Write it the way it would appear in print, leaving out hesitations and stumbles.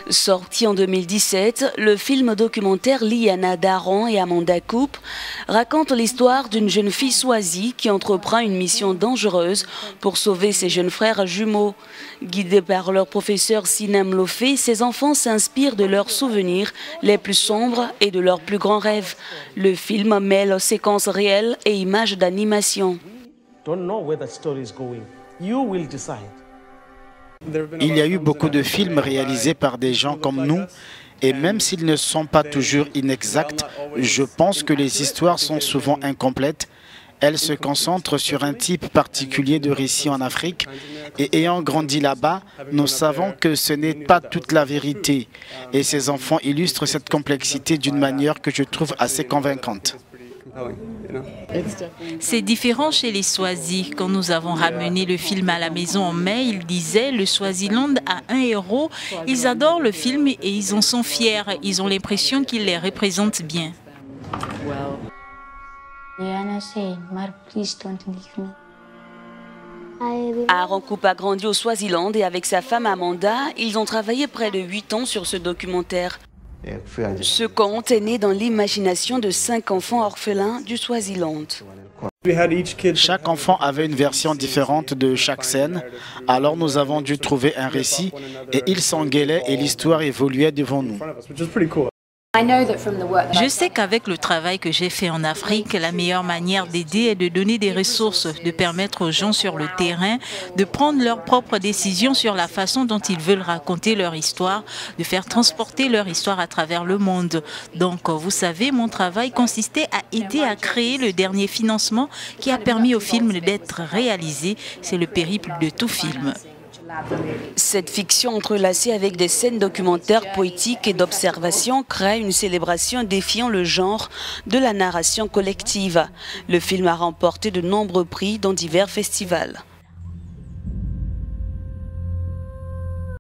Sorti en 2017, le film documentaire Liana Daron et Amanda Coupe raconte l'histoire d'une jeune fille swazie qui entreprend une mission dangereuse pour sauver ses jeunes frères jumeaux. Guidés par leur professeur Sinem Lofé, ces enfants s'inspirent de leurs souvenirs les plus sombres et de leurs plus grands rêves. Le film mêle séquences réelles et images d'animation. Il y a eu beaucoup de films réalisés par des gens comme nous et même s'ils ne sont pas toujours inexacts, je pense que les histoires sont souvent incomplètes. Elles se concentrent sur un type particulier de récit en Afrique et ayant grandi là-bas, nous savons que ce n'est pas toute la vérité. Et ces enfants illustrent cette complexité d'une manière que je trouve assez convaincante. C'est différent chez les Swazis. Quand nous avons ramené le film à la maison en mai, ils disaient le Swaziland a un héros. Ils adorent le film et ils en sont fiers. Ils ont l'impression qu'il les représente bien. Aaron Coupe a grandi au Swaziland et avec sa femme Amanda, ils ont travaillé près de 8 ans sur ce documentaire. Ce conte est né dans l'imagination de 5 enfants orphelins du Swaziland. Chaque enfant avait une version différente de chaque scène, alors nous avons dû trouver un récit et ils s'engueulaient et l'histoire évoluait devant nous. Je sais qu'avec le travail que j'ai fait en Afrique, la meilleure manière d'aider est de donner des ressources, de permettre aux gens sur le terrain de prendre leurs propres décisions sur la façon dont ils veulent raconter leur histoire, de faire transporter leur histoire à travers le monde. Donc, vous savez, mon travail consistait à aider à créer le dernier financement qui a permis au film d'être réalisé. C'est le périple de tout film. Cette fiction entrelacée avec des scènes documentaires poétiques et d'observation crée une célébration défiant le genre de la narration collective. Le film a remporté de nombreux prix dans divers festivals.